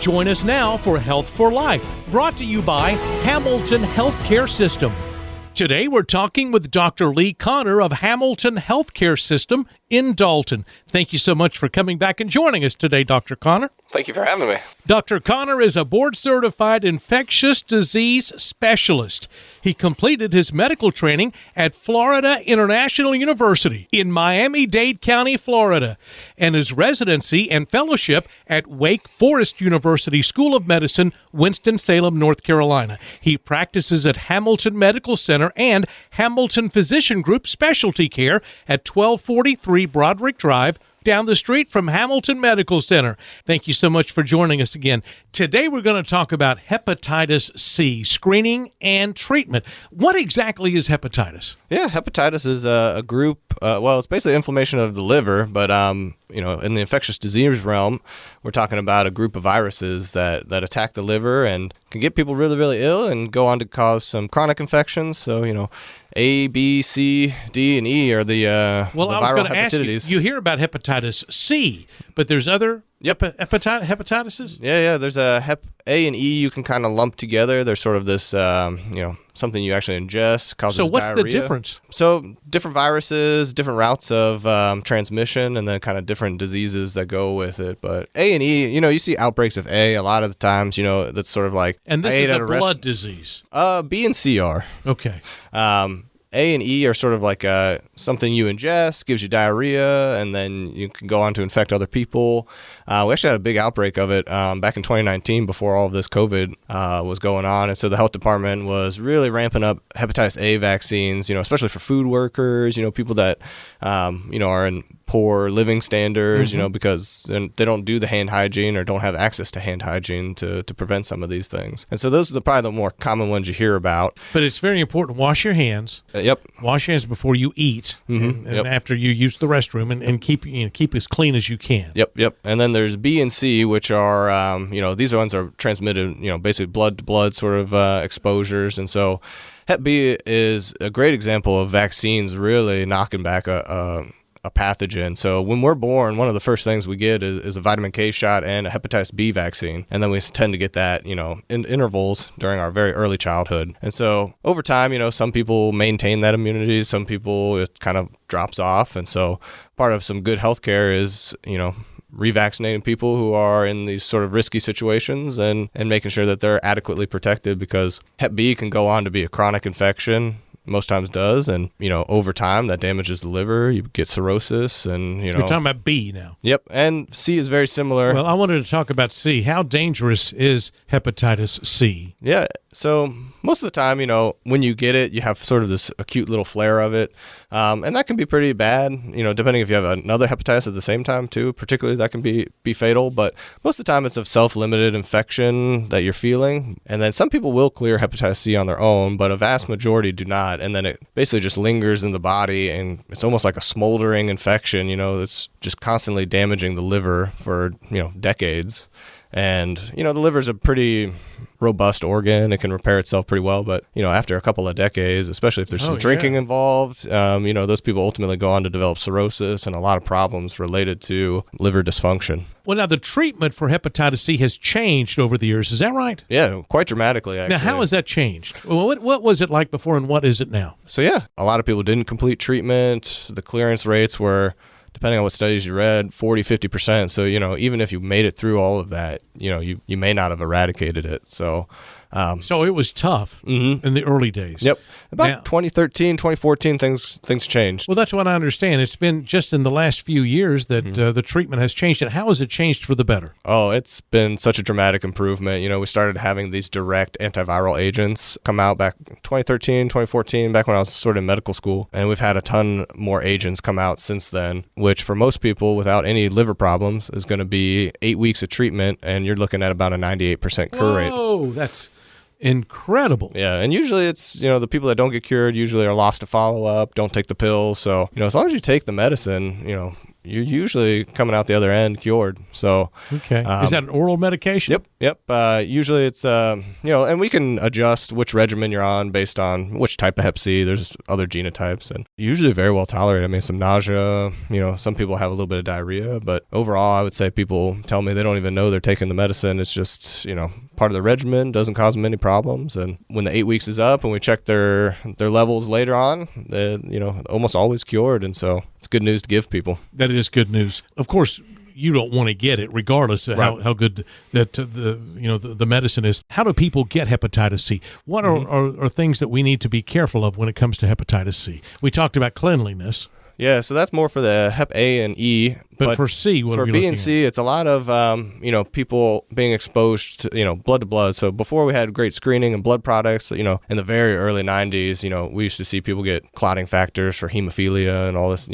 Join us now for Health for Life, brought to you by Hamilton Healthcare System. Today we're talking with Dr. Lee Connor of Hamilton Healthcare System in Dalton. Thank you so much for coming back and joining us today, Dr. Connor. Thank you for having me. Dr. Connor is a board-certified infectious disease specialist. He completed his medical training at Florida International University in Miami-Dade County, Florida, and his residency and fellowship at Wake Forest University School of Medicine, Winston-Salem, North Carolina. He practices at Hamilton Medical Center and Hamilton Physician Group Specialty Care at 1243 Broderick Drive, down the street from Hamilton Medical Center. Thank you so much for joining us again. Today we're going to talk about hepatitis C, screening and treatment. What exactly is hepatitis? Yeah, hepatitis is a group, it's basically inflammation of the liver, but in the infectious disease realm, we're talking about a group of viruses that attack the liver and can get people really, really ill and go on to cause some chronic infections. So, A, B, C, D, and E are the I was viral going to ask hepatitis. you hear about hepatitis C, but there's other hepatitis? Yeah. There's a A and E you can kind of lump together. There's sort of this, something you actually ingest, causes So what's diarrhea. the difference? So different viruses, different routes of transmission, and then kind of different diseases that go with it. But A and E, you see outbreaks of A a lot of the times, that's sort of like... And this is a blood disease. B and C are. Okay. A and E are sort of like something you ingest, gives you diarrhea, and then you can go on to infect other people. We actually had a big outbreak of it back in 2019 before all of this COVID was going on. And so the health department was really ramping up hepatitis A vaccines, especially for food workers, people that, are in poor living standards, because they don't do the hand hygiene or don't have access to hand hygiene to prevent some of these things. And so those are probably the more common ones you hear about. But it's very important to wash your hands. Yep. Wash your hands before you eat and after you use the restroom and keep as clean as you can. Yep. And then there's B and C, which are, these ones are transmitted, basically blood-to-blood sort of exposures. And so Hep B is a great example of vaccines really knocking back a pathogen. So when we're born, one of the first things we get is a vitamin K shot and a hepatitis B vaccine. And then we tend to get that, in intervals during our very early childhood. And so over time, some people maintain that immunity. Some people, it kind of drops off. And so part of some good healthcare is, revaccinating people who are in these sort of risky situations and making sure that they're adequately protected, because Hep B can go on to be a chronic infection. Most times does, and over time that damages the liver. You get cirrhosis, and We're talking about B now. Yep, and C is very similar. Well, I wanted to talk about C. How dangerous is hepatitis C? Yeah, so most of the time, when you get it, you have sort of this acute little flare of it, and that can be pretty bad. Depending if you have another hepatitis at the same time too, particularly that can be fatal. But most of the time, it's a self-limited infection that you're feeling, and then some people will clear hepatitis C on their own, but a vast majority do not. And then it basically just lingers in the body, and it's almost like a smoldering infection, that's just constantly damaging the liver for, decades. And, the liver is a pretty robust organ. It can repair itself pretty well. But, after a couple of decades, especially if there's some drinking involved, those people ultimately go on to develop cirrhosis and a lot of problems related to liver dysfunction. Well, now the treatment for hepatitis C has changed over the years. Is that right? Yeah, quite dramatically, actually. Now, how has that changed? Well, what was it like before and what is it now? So, yeah, a lot of people didn't complete treatment. The clearance rates were, depending on what studies you read, 40-50%. So, even if you made it through all of that, you may not have eradicated it. So it was tough in the early days. Yep. About 2013, 2014, things changed. Well, that's what I understand. It's been just in the last few years that the treatment has changed. And how has it changed for the better? Oh, it's been such a dramatic improvement. We started having these direct antiviral agents come out back 2013, 2014, back when I was sort of in medical school. And we've had a ton more agents come out since then, which for most people without any liver problems is going to be 8 weeks of treatment, and you're looking at about a 98% cure rate. Oh, that's incredible. Yeah, and usually it's, the people that don't get cured usually are lost to follow-up, don't take the pills. So, as long as you take the medicine, you're usually coming out the other end cured. So, okay, is that an oral medication? Yep. Usually it's and we can adjust which regimen you're on based on which type of Hep C. There's other genotypes, and usually very well tolerated. I mean, some nausea. Some people have a little bit of diarrhea, but overall, I would say people tell me they don't even know they're taking the medicine. It's just part of the regimen, doesn't cause them any problems. And when the 8 weeks is up and we check their levels later on, they're almost always cured. And so it's good news to give people. That is good news. Of course, you don't want to get it regardless of how good that the medicine is. How do people get hepatitis C? What are things that we need to be careful of when it comes to hepatitis C? We talked about cleanliness. Yeah, so that's more for the Hep A and E. But for C, what are we looking at? For B and C, it's a lot of people being exposed to blood to blood. So before we had great screening and blood products, in the very early 90s, we used to see people get clotting factors for hemophilia and all this,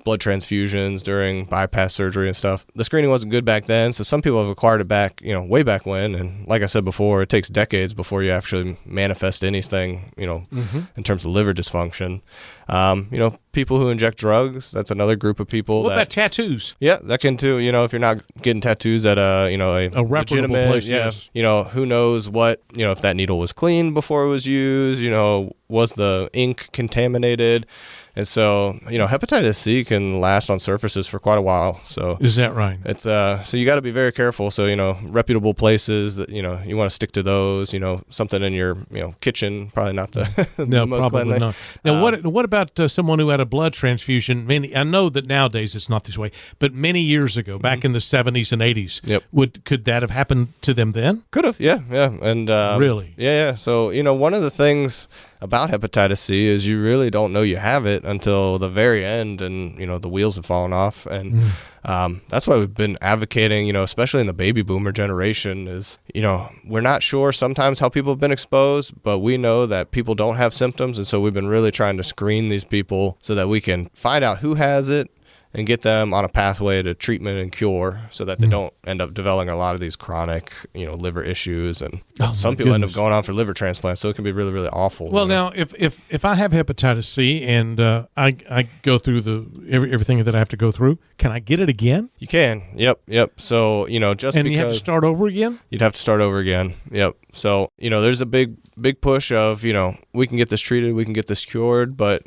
blood transfusions during bypass surgery and stuff. The screening wasn't good back then, so some people have acquired it back, way back when. And like I said before, it takes decades before you actually manifest anything, in terms of liver dysfunction. People who inject drugs, that's another group of people. What about tattoos? Yeah, that can too. If you're not getting tattoos at a reputable place, yes. Who knows what, if that needle was clean before it was used, was the ink contaminated? And so, hepatitis C can last on surfaces for quite a while. So is that right? It's so you got to be very careful. So, reputable places that, you want to stick to those, something in your, kitchen, probably not the, the most cleanly. Not. Now, what about someone who had a blood transfusion? I know that nowadays it's not this way, but many years ago, back in the 70s and 80s, could that have happened to them then? Could have, yeah. And really? Yeah. So, one of the things about hepatitis C is you really don't know you have it until the very end, and the wheels have fallen off. And that's why we've been advocating, especially in the baby boomer generation, is we're not sure sometimes how people have been exposed, but we know that people don't have symptoms, and so we've been really trying to screen these people so that we can find out who has it and get them on a pathway to treatment and cure so that they don't end up developing a lot of these chronic, liver issues. And some people end up going on for liver transplants, so it can be really, really awful. Well, now, if I have hepatitis C and I go through everything that I have to go through, can I get it again? You can. Yep. So, you have to start over again? You'd have to start over again. Yep. So, there's a big push of, we can get this treated, we can get this cured, but,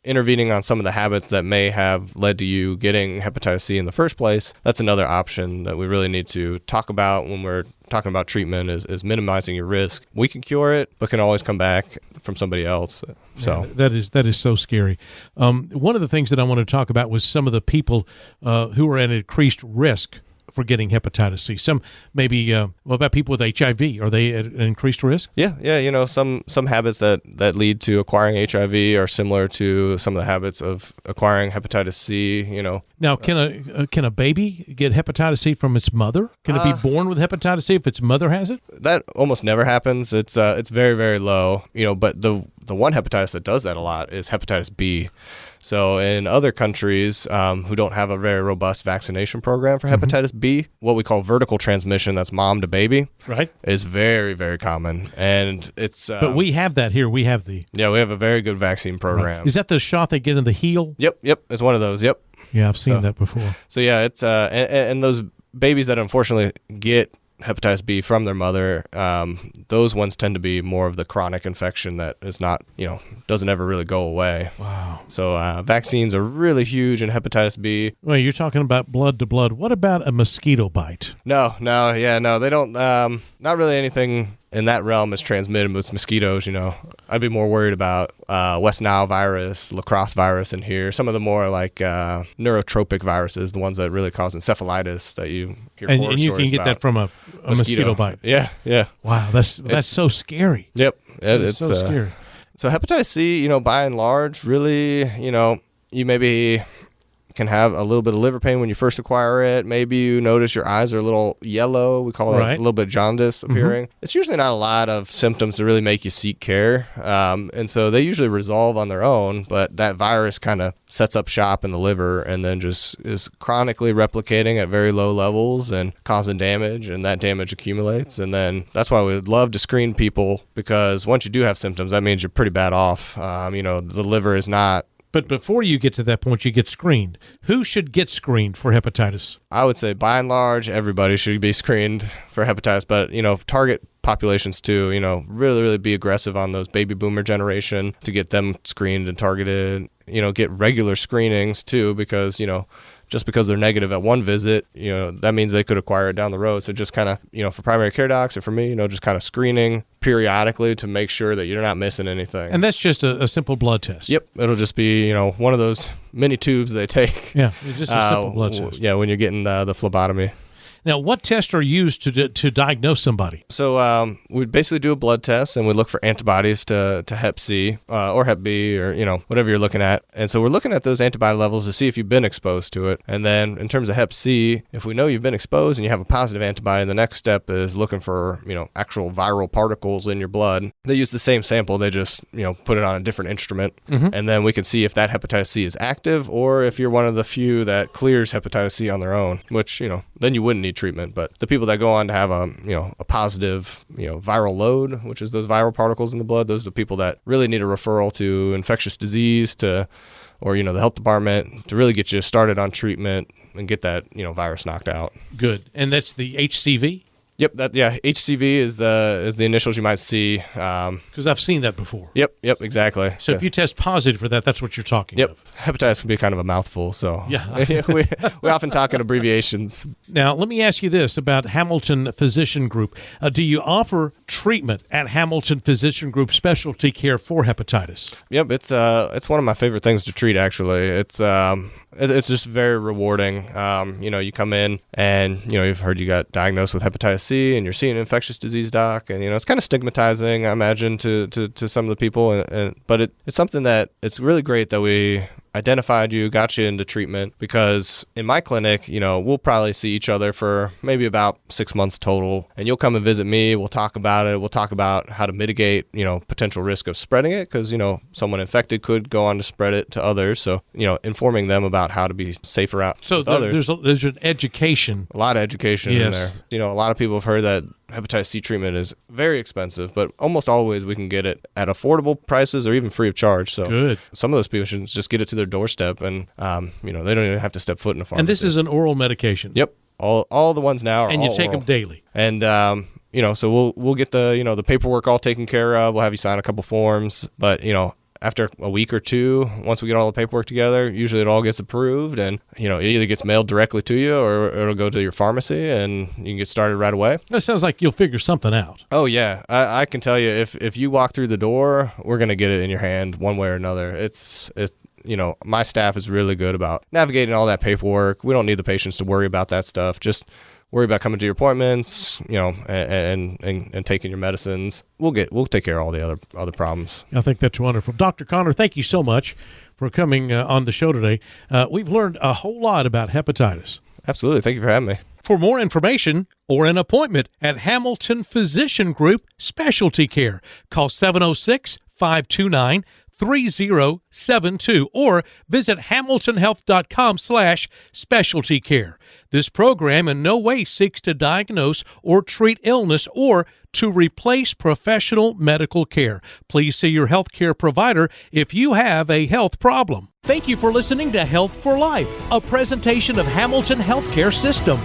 intervening on some of the habits that may have led to you getting hepatitis C in the first place, that's another option that we really need to talk about when we're talking about treatment is minimizing your risk. We can cure it, but can always come back from somebody else. So that is so scary. One of the things that I wanted to talk about was some of the people who are at increased risk for getting hepatitis C. Some maybe, what about people with HIV? Are they at an increased risk? Yeah. Some habits that lead to acquiring HIV are similar to some of the habits of acquiring hepatitis C. Now, can a baby get hepatitis C from its mother? Can it be born with hepatitis C if its mother has it? That almost never happens. It's very, very low. But the one hepatitis that does that a lot is hepatitis B. So in other countries who don't have a very robust vaccination program for hepatitis B, what we call vertical transmission, that's mom to baby, right, is very, very common. And it's but we have that here. We have we have a very good vaccine program. Right. Is that the shot they get in the heel? Yep. It's one of those. Yep. Yeah, I've seen that before. So yeah, it's and those babies that unfortunately get hepatitis B from their mother, those ones tend to be more of the chronic infection that is not, doesn't ever really go away. Wow. So vaccines are really huge in hepatitis B. Well, you're talking about blood to blood. What about a mosquito bite? No, they don't, not really anything in that realm is transmitted with mosquitoes. I'd be more worried about West Nile virus, lacrosse virus in here, some of the more like neurotropic viruses, the ones that really cause encephalitis that you hear horror stories about. And you can get that from a mosquito bite. Yeah. Wow, that's so scary. Yep, it's so scary. So hepatitis C, by and large, really, you maybe can have a little bit of liver pain when you first acquire it. Maybe you notice your eyes are a little yellow. We call it a little bit jaundice appearing. It's usually not a lot of symptoms to really make you seek care. And so they usually resolve on their own, but that virus kind of sets up shop in the liver and then just is chronically replicating at very low levels and causing damage, and that damage accumulates. And then that's why we'd love to screen people, because once you do have symptoms, that means you're pretty bad off. The liver is not But before you get to that point, you get screened. Who should get screened for hepatitis? I would say by and large, everybody should be screened for hepatitis, but, target populations too, really be aggressive on those baby boomer generation to get them screened and targeted, get regular screenings too, because, just because they're negative at one visit, that means they could acquire it down the road. So just kind of, for primary care docs or for me, just kind of screening periodically to make sure that you're not missing anything. And that's just a simple blood test. Yep. It'll just be, one of those mini tubes they take. Yeah, it's just a simple blood test. Yeah, when you're getting the phlebotomy. Now, what tests are used to diagnose somebody? So we basically do a blood test, and we look for antibodies to Hep C or Hep B or, whatever you're looking at. And so we're looking at those antibody levels to see if you've been exposed to it. And then in terms of Hep C, if we know you've been exposed and you have a positive antibody, the next step is looking for, actual viral particles in your blood. They use the same sample. They just, put it on a different instrument. Mm-hmm. And then we can see if that hepatitis C is active or if you're one of the few that clears hepatitis C on their own, which, then you wouldn't need treatment. But the people that go on to have a positive viral load, which is those viral particles in the blood, those are the people that really need a referral to infectious disease or the health department to really get you started on treatment and get that virus knocked out. Good. And that's the HCV? Yep, HCV is the initials you might see. Because I've seen that before. Yep, exactly. So if you test positive for that, that's what you're talking of. Hepatitis can be kind of a mouthful, so yeah. we often talk in abbreviations. Now, let me ask you this about Hamilton Physician Group. Do you offer treatment at Hamilton Physician Group specialty care for hepatitis? Yep, it's one of my favorite things to treat, actually. It's just very rewarding. You come in and, you've heard you got diagnosed with hepatitis C and you're seeing an infectious disease doc. And, it's kind of stigmatizing, I imagine, to some of the people. But it's something that it's really great that we identified you, got you into treatment, because in my clinic, we'll probably see each other for maybe about 6 months total. And you'll come and visit me. We'll talk about it. We'll talk about how to mitigate, potential risk of spreading it because, someone infected could go on to spread it to others. So, informing them about how to be safer out with others. There's an education. A lot of education in there. A lot of people have heard that hepatitis C treatment is very expensive, but almost always we can get it at affordable prices or even free of charge. So good. Some of those people should just get it to their doorstep and, they don't even have to step foot in a pharmacy. And this is an oral medication. Yep. All the ones now are and all you take oral. them daily. And, so we'll get the paperwork all taken care of. We'll have you sign a couple forms, but, after a week or two, once we get all the paperwork together, usually it all gets approved and, it either gets mailed directly to you or it'll go to your pharmacy and you can get started right away. That sounds like you'll figure something out. Oh, yeah. I can tell you if you walk through the door, we're going to get it in your hand one way or another. It's my staff is really good about navigating all that paperwork. We don't need the patients to worry about that stuff. Just worry about coming to your appointments, and taking your medicines. We'll take care of all the other problems. I think that's wonderful. Dr. Connor, thank you so much for coming on the show today. We've learned a whole lot about hepatitis. Absolutely. Thank you for having me. For more information or an appointment at Hamilton Physician Group Specialty Care, call 706-529-3072 or visit hamiltonhealth.com/specialty care. This program in no way seeks to diagnose or treat illness or to replace professional medical care. Please see your healthcare provider if you have a health problem. Thank you for listening to Health for Life, a presentation of Hamilton Healthcare System.